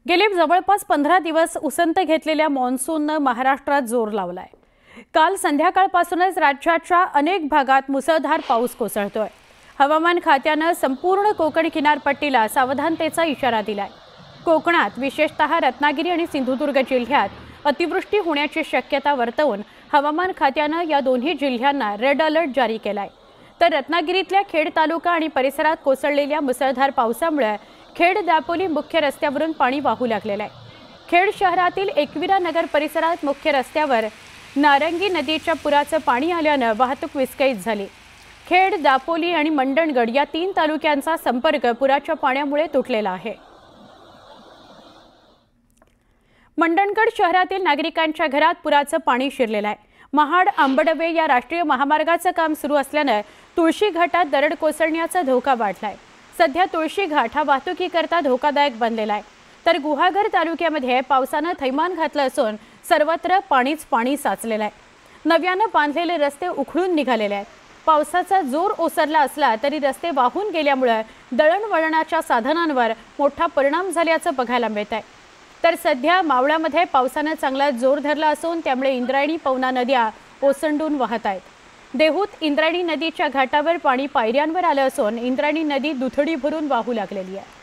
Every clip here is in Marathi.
गेले जवळपास 15 दिवस उसंत घेतलेल्या मॉन्सूनने महाराष्ट्रात जोर लावलाय। काल संध्याकाळपासूनच राज्याच्या अनेक भागात मुसळधार पाऊस कोसळतोय। हवामान खात्याने संपूर्ण कोकण किनारपट्टीला सावधानतेचा इशारा दिलाय। कोकणात विशेषतः रत्नागिरी आणि सिंधुदुर्ग जिल्ह्यात अतिवृष्टी होण्याची शक्यता वर्तवून हवामान खात्याने या दोन्ही जिल्ह्यांना रेड अलर्ट जारी केलाय। तर रत्नागिरीतल्या खेड तालुका आणि परिसरात कोसळलेल्या मुसळधार पावसामुळे खेड दापोली मुख्य रस्त्यावरून पाणी वाहू लागलेलं आहे। खेड शहरातील एकविरा नगर परिसरात मुख्य रस्त्यावर नारंगी नदीच्या पुराचं पाणी आल्याने वाहतूक विस्कळीत झाली। खेड, दापोली आणि मंडणगड या 3 तालुक्यांचा संपर्क पुराच्या पाण्यामुळे तुटलेला आहे। मंडणगड शहरातील नागरिकांच्या घरात पुराचं पाणी शिरलेलं आहे। महाड आंबडवे या राष्ट्रीय महामार्गाचं काम सुरू असल्याने तुळशी घाटात दरड कोसळण्याचा धोका वाढलाय। सध्या तुळशी घाट हा वाहतुकीकरता धोकादायक बनलेला आहे। तर गुहागर तालुक्यामध्ये पावसाने थैमान घातलं असून सर्वत्र पाणीच पाणी साचलेलं आहे। नव्याने बांधलेले रस्ते उखडून निघालेले आहेत। पावसाचा जोर ओसरला असला तरी रस्ते वाहून गेल्यामुळे दळणवळणाच्या साधनांवर मोठा परिणाम झाल्याचं बघायला मिळत आहे। तर सध्या मावळामध्ये पावसाने चांगला जोर धरला असून त्यामुळे इंद्रायणी पवना नद्या ओसंडून वाहत आहेत। देहूत इंद्रायणी नदीच्या घाटावर पाणी पायऱ्यांवर आलं असून इंद्रायणी नदी दुथडी भरून वाहू लागलेली आहे।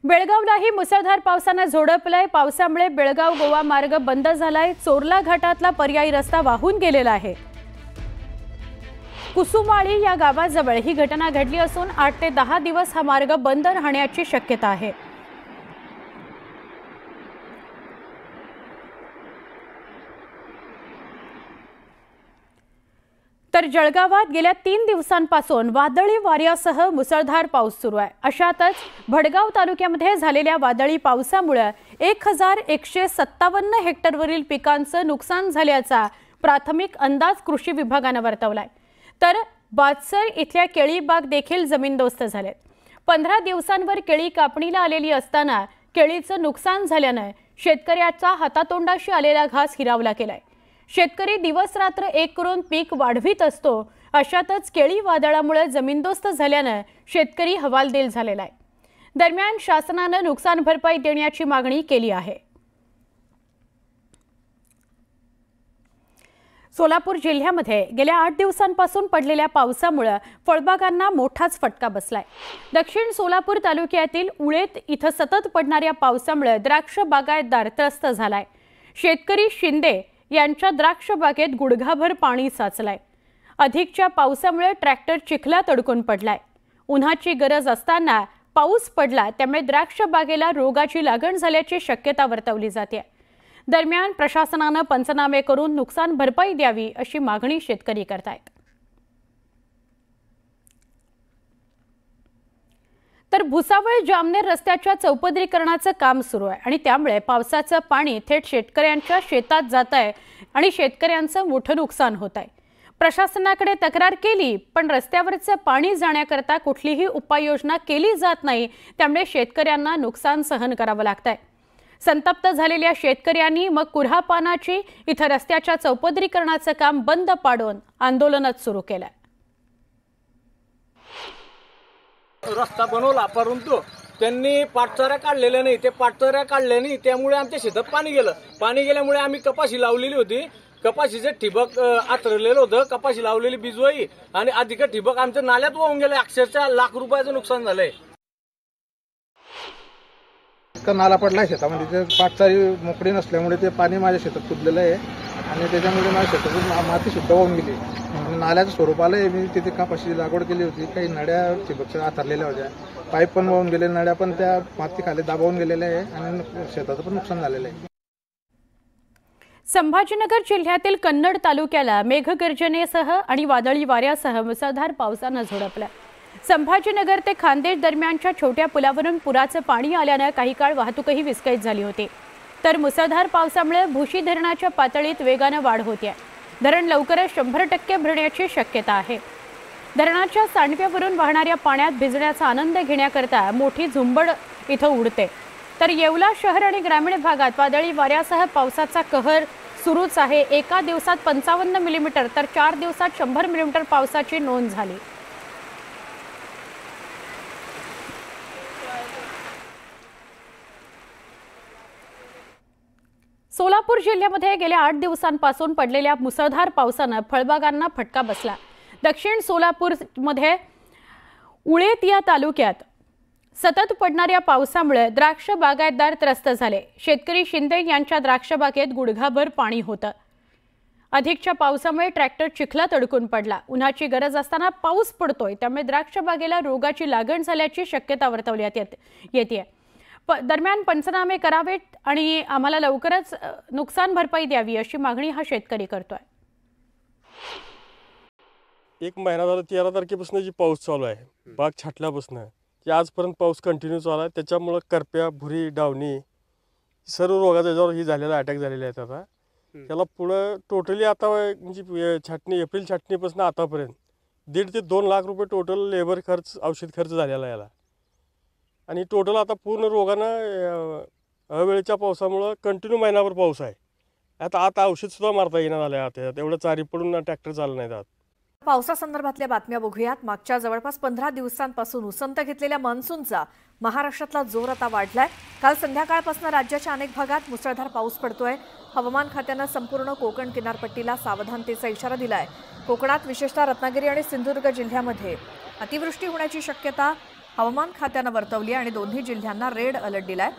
बेळगावलाही मुसळधार पावसाने झोडपलंय। पावसामुळे बेळगाव गोवा मार्ग बंद झालाय। चोरला घाटातला पर्यायी रस्ता वाहून गेलेला आहे। कुसुमाळी या गावाजवळ ही घटना घडली असून 8 ते 10 दिवस हा मार्ग बंद राहण्याची शक्यता आहे। तर जळगावात गेल्या 3 दिवसांपासून वादळी वाऱ्यासह मुसळधार पाऊस सुरू आहे। अशातच भडगाव तालुक्यामध्ये झालेल्या वादळी पावसामुळे 1157 हेक्टरवरील पिकांचं नुकसान झाल्याचा प्राथमिक अंदाज कृषी विभागाने वर्तवलाय। तर बादसर इथल्या केळी बाग देखील जमीनदोस्त झालेत। 15 दिवसांवर केळी कापणीला आलेली असताना केळीचं नुकसान झाल्याने शेतकऱ्याचा हातातोंडाशी आलेला घास हिरावला गेलाय। शेतकरी दिवस रात्र एक करून पीक वाढवित असतो। अशातच केळी वादळामुळे जमीनदोस्त झाल्याने शेतकरी हवालदिल झालेला आहे। दरम्यान शासनाने नुकसान भरपाई देण्याची मागणी केली आहे। सोलापूर जिल्ह्यामध्ये गेल्या 8 दिवसांपासून पडलेल्या पावसामुळे फळबागांना मोठाच फटका बसलाय। दक्षिण सोलापूर तालुक्यातील उळेत इथं सतत पडणाऱ्या पावसामुळे द्राक्ष बागायतदार त्रस्त झालाय। शेतकरी शिंदे यांच्या द्राक्ष बागेत गुडघाभर पाणी साचलंय। अधिकच्या पावसामुळे ट्रॅक्टर चिखलात अडकून पडलाय। उन्हाची गरज असताना पाऊस पडला त्यामुळे द्राक्ष बागेला रोगाची लागण झाल्याची शक्यता वर्तवली जाते। दरम्यान प्रशासनाने पंचनामे करून नुकसान भरपाई द्यावी अशी मागणी शेतकरी करतायत। तर भुसावळ जामनेर रस्त्याच्या चौपदरीकरणाचं काम सुरू आहे आणि त्यामुळे पावसाचं पाणी थेट शेतकऱ्यांच्या शेतात जात आहे आणि शेतकऱ्यांचं मोठं नुकसान होत आहे। प्रशासनाकडे तक्रार केली पण रस्त्यावरचं पाणी जाण्याकरता कुठलीही उपाययोजना केली जात नाही, त्यामुळे शेतकऱ्यांना नुकसान सहन करावं लागतंय। संतप्त झालेल्या शेतकऱ्यांनी मग कुऱ्हापानाची इथं रस्त्याच्या चौपदरीकरणाचं काम बंद पाडून आंदोलनच सुरू केलंय। रस्ता बनवला परंतु त्यांनी पाटचऱ्या काढलेल्या नाही। ते पाटचऱ्या काढल्या नाही त्यामुळे आमच्या शेतात पाणी गेलं। पाणी गेल्यामुळे आम्ही कपाशी लावलेली होती। कपाशीचे ठिबक आतरलेलं होतं। कपाशी लावलेली बिजवाई आणि अधिक ठिबक आमच्या नाल्यात वाहून गेले। अक्षरशः लाख रुपयाचं नुकसान झालंय। नाला पडलाय शेतामध्ये, ते पाटचारी मोकळी नसल्यामुळे ते पाणी माझ्या शेतात कुदलेलं आहे आणि त्याच्यामुळे माझ्या शेतातून माती सुद्धा वाहून गेली आणि नाल्याचं स्वरूप आलंय। मी तिथे कपाशीची लागवड केली होती। काही नड्या ठिबकच्या आतरलेल्या होत्या, पाईप पण वाहून गेले, नड्या पण त्या माती खाली दाबावून गेलेल्या आहे आणि शेताचं पण नुकसान झालेलं आहे। संभाजीनगर जिल्ह्यातील कन्नड तालुक्याला मेघगर्जनेसह आणि वादळी वाऱ्यासह मुसळधार पावसाने झोडपलं। संभाजीनगर ते खान्देश दरम्यानच्या छोट्या पुलावरून पुराचं पाणी आल्याने काही काळ वाहतूकही विस्कळीत झाली होती। तर मुसळधार पावसामुळे भुशी धरणाच्या पातळीत वेगाने वाढ होते। धरण लवकरच 100% भरण्याची शक्यता आहे। धरणाच्या सांडव्यावरून वाहणाऱ्या पाण्यात भिजण्याचा आनंद घेण्याकरता मोठी झुंबड इथं उडते। तर येवला शहर आणि ग्रामीण भागात वादळी वाऱ्यासह पावसाचा कहर सुरूच आहे। एका दिवसात 55 मिलीमीटर तर 4 दिवसात 100 मिलीमीटर पावसाची नोंद झाली। सोलापूर जिल्ह्यामध्ये गेल्या 8 दिवसांपासून पडलेल्या मुसळधार पावसानं फळबागांना फटका बसला। दक्षिण सोलापूरमध्ये उळेत या तालुक्यात सतत पडणाऱ्या पावसामुळे द्राक्ष बागायतदार त्रस्त झाले। शेतकरी शिंदे यांच्या द्राक्ष बागेत गुडघाभर पाणी होतं। अधिकच्या पावसामुळे ट्रॅक्टर चिखलात अडकून पडला। उन्हाची गरज असताना पाऊस पडतोय, त्यामुळे द्राक्ष बागेला रोगाची लागण झाल्याची शक्यता वर्तवण्यात येते। दरम्यान पंचनामे करावेत आणि आम्हाला लवकरच नुकसान भरपाई द्यावी अशी मागणी हा शेतकरी करतोय। एक महिना झाला 13 तारखेपासून जी पाऊस चालू आहे, बाग छाटल्यापासून की आजपर्यंत पाऊस कंटिन्यू चालू आहे। त्याच्यामुळे करप्या, भुरी, डावणी सर्व रोगाचा याच्यावर ही झालेला अटॅक झालेले आहेत। आता त्याला पुढं टोटली आता म्हणजे छाटणी एप्रिल छाटणीपासून आतापर्यंत 1.5 ते 2 लाख रुपये टोटल लेबर खर्च, औषध खर्च झालेला याला। आणि टोटल आता पूर्ण रोगानं अवेळेच्या पावसामुळं कंटिन्यू महिनाभर पाऊस आहे। आता औषधसुद्धा मारता येणार झालं आहे। आता एवढं चारी पडून ट्रॅक्टर चाललं नाहीत। पावसासंदर्भातल्या बातम्या बघूयात। मागच्या जवळपास 15 दिवसांपासून उसंत घेतलेल्या मान्सूनचा महाराष्ट्रातला जोर आता वाढलाय। काल संध्याकाळपासून राज्याच्या अनेक भागात मुसळधार पाऊस पडतोय। हवामान खात्यानं संपूर्ण कोकण किनारपट्टीला सावधानतेचा इशारा दिलाय। कोकणात विशेषतः रत्नागिरी आणि सिंधुदुर्ग जिल्ह्यामध्ये अतिवृष्टी होण्याची शक्यता हवामान खात्यानं वर्तवली आणि दोन्ही जिल्ह्यांना रेड अलर्ट दिलाय।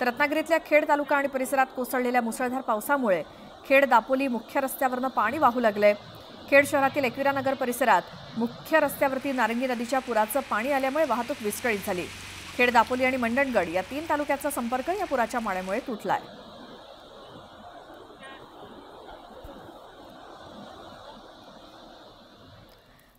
तर रत्नागिरीतल्या खेड तालुका आणि परिसरात कोसळलेल्या मुसळधार पावसामुळे खेड दापोली मुख्य रस्त्यावरनं पाणी वाहू लागलंय। खेड शहरातील एकविरा नगर परिसरात मुख्य रस्त्यावरती नारंगी नदीच्या पुराचं पाणी आल्यामुळे वाहतूक विस्कळीत झाली। खेड दापोली आणि मंडणगड या 3 तालुक्याचा संपर्क या पुराच्या पाण्यामुळे तुटलाय।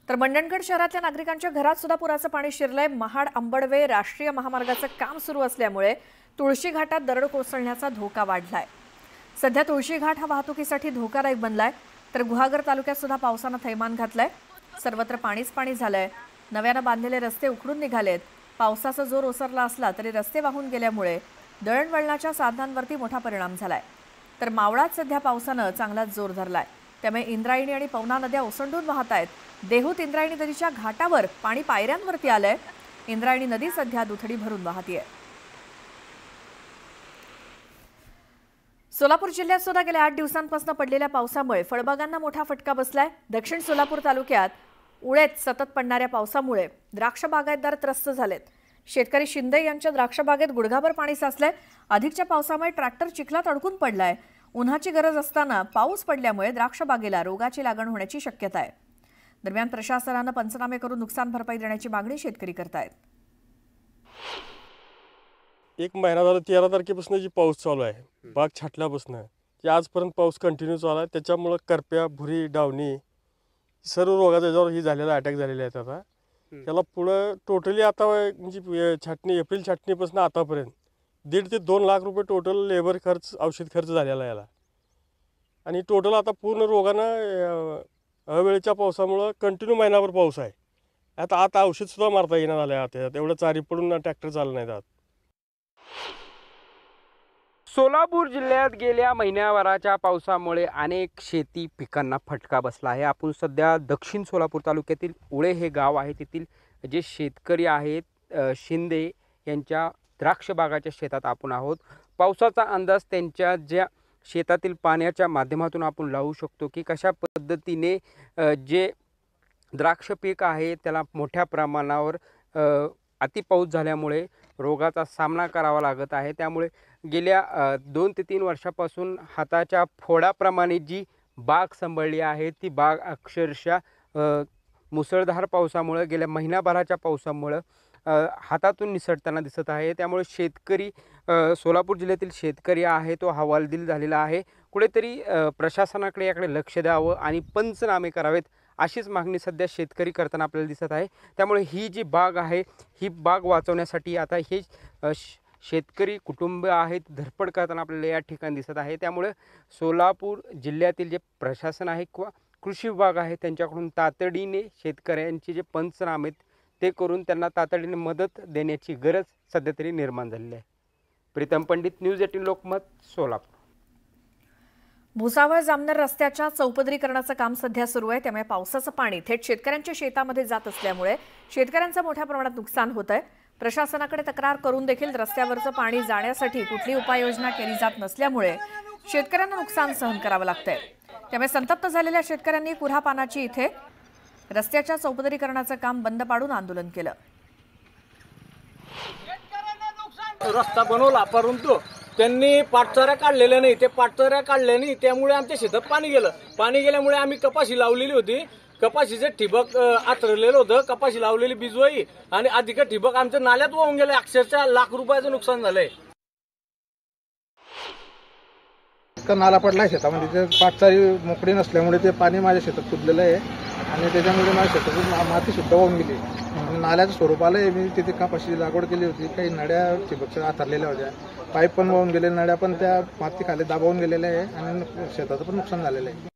तर मंडणगड शहरातल्या नागरिकांच्या घरात सुद्धा पुराचं पाणी शिरलंय। महाड अंबडवे राष्ट्रीय महामार्गाचं काम सुरू असल्यामुळे तुळशी घाटात दरड कोसळण्याचा धोका वाढलाय। सध्या तुळशी घाट हा वाहतुकीसाठी धोकादायक बनलाय। तर गुहागर तालुक्यात सुद्धा पावसानं थैमान घातलंय। सर्वत्र पाणीच पाणी झालंय। नव्यानं बांधलेले रस्ते उखडून निघालेत। पावसाचा जोर ओसरला असला तरी रस्ते वाहून गेल्यामुळे दळणवळणाच्या साधनांवरती मोठा परिणाम झालाय। तर मावळात सध्या पावसानं चांगलाच जोर धरलाय, त्यामुळे इंद्रायणी आणि पवना नद्या ओसंडून वाहत आहेत। देहूत इंद्रायणी नदीच्या घाटावर पाणी पायऱ्यांवरती आलंय। इंद्रायणी नदी सध्या दुथडी भरून वाहतीये। सोलापूर जिल्ह्यात सुद्धा गेल्या 8 दिवसांपासून पडलेल्या पावसामुळे फळबागांना मोठा फटका बसलाय। दक्षिण सोलापूर तालुक्यात उळेत सतत पडणाऱ्या पावसामुळे द्राक्ष बागायतदार त्रस्त झालेत। शेतकरी शिंदे यांच्या द्राक्ष बागेत गुडघाभर पाणी साचलंय। अधिकच्या पावसामुळे ट्रॅक्टर चिखलात अडकून पडलाय। उन्हाची गरज असताना पाऊस पडल्यामुळे द्राक्ष बागेला रोगाची लागण होण्याची शक्यता आहे। दरम्यान प्रशासनानं पंचनामे करून नुकसान भरपाई देण्याची मागणी शेतकरी करतायत। एक महिना झाला 13 तारखेपासून जी पाऊस चालू आहे, बाग छाटल्यापासून की आजपर्यंत पाऊस कंटिन्यू चालू आहे। त्याच्यामुळे करप्या, भुरी, डावणी सर्व रोगाचा याच्यावर ही झालेला अटॅक झालेले आहेत। आता त्याला पुढं टोटली आता म्हणजे छाटणी एप्रिल छाटणीपासून आतापर्यंत 1.5 ते 2 लाख रुपये टोटल लेबर खर्च, औषध खर्च झालेला याला। आणि टोटल आता पूर्ण रोगानं अवेळेच्या पावसामुळं कंटिन्यू महिनाभर पाऊस आहे। आता औषधसुद्धा मारता येणार झालं आहे। आता एवढं चारी पडून ट्रॅक्टर चाललं नाहीत। सोलापूर जिल्ह्यात गेल्या महिन्याभराच्या पावसामुळे अनेक शेती पिकांना फटका बसला आहे। आपण सध्या दक्षिण सोलापूर तालुक्यातील उळे हे गाव आहे, तेथील जे शेतकरी आहेत शिंदे यांच्या द्राक्ष बागाच्या शेतात आपण आहोत। पावसाचा अंदाज त्यांच्या ज्या शेतातील पाण्याच्या माध्यमातून आपण लावू शकतो की कशा पद्धतीने जे द्राक्ष पीक आहे त्याला मोठ्या प्रमाणावर अतिपाऊस झाल्यामुळे रोगाचा सामना करावा लागत आहे। त्यामुळे गेल्या 2 ते 3 वर्षापासून हाताच्या फोडाप्रमाणे जी बाग सांभाळली आहे ती बाग अक्षरशः मुसळधार पावसामुळे गेल्या महिनाभराच्या पावसामुळे हातातून निसटताना दिसत आहे। त्यामुळे शेतकरी सोलापूर जिल्ह्यातील शेतकरी आहे तो हवालदिल झालेला आहे। कुठेतरी प्रशासनाकडे याकडे लक्ष द्यावं आणि पंचनामे करावेत अशीच मागणी सध्या शेतकरी करताना आपल्याला दिसत आहे। त्यामुळे ही जी बाग आहे ही बाग वाचवण्यासाठी आता हे शेतकरी कुटुंब आहेत धडपड करताना आपल्याला या ठिकाणी दिसत आहे। त्यामुळे सोलापूर जिल्ह्यातील जे प्रशासन आहे किंवा कृषी विभाग आहे त्यांच्याकडून तातडीने शेतकऱ्यांचे जे पंचनामे ते करून त्यांना तातडीने मदत देण्याची गरज सध्या तरी निर्माण झालेली आहे। प्रीतम पंडित, न्यूज 18 लोकमत, सोलापूर। भुसावळ जामनेर रस्त्याच्या चौपदरीकरणाचं काम सध्या सुरू आहे, त्यामुळे पावसाचं पाणी थेट शेतकऱ्यांच्या शेतामध्ये जात असल्यामुळे शेतकऱ्यांचं मोठ्या प्रमाणात नुकसान होत आहे। प्रशासनाकडे तक्रार करून देखील रस्त्यावरचं पाणी जाण्यासाठी कुठली उपाययोजना केली जात नसल्यामुळे शेतकऱ्यांना नुकसान सहन करावं लागतंय। त्यामुळे संतप्त झालेल्या शेतकऱ्यांनी कुऱ्हा पानाची इथे रस्त्याच्या चौपदरीकरणाचं काम बंद पाडून आंदोलन केलं। रस्ता बनवला परंतु त्यांनी पाटचऱ्या काढलेल्या नाही, ते पाटचऱ्या काढल्या नाही त्यामुळे आमच्या शेतात पाणी गेलं। पाणी गेल्यामुळे आम्ही कपाशी लावलेली होती, कपाशीचे ठिबक आतरलेलं होतं, कपाशी लावलेली बिजवाई आणि अधिक ठिबक आमच्या नाल्यात वाहून गेले। अक्षरशः लाख रुपयाचं नुकसान झालंय। इतका नाला पडला शेतामध्ये, ते पाटचारी मोकळी नसल्यामुळे ते पाणी माझ्या शेतात कुदलेलं आहे आणि त्याच्यामुळे माझ्या शेतातून माती सुद्धा वाहून गेली आणि नाल्याचं स्वरूप आलंय। मी तिथे कपाशी लागवड केली होती, काही नड्या ठिबकच्या आथरलेल्या होत्या, पाईप पण वाहून गेले, नड्या पण त्या माती खाली दाबावून गेलेल्या आहे आणि शेताचं पण नुकसान झालेलं आहे।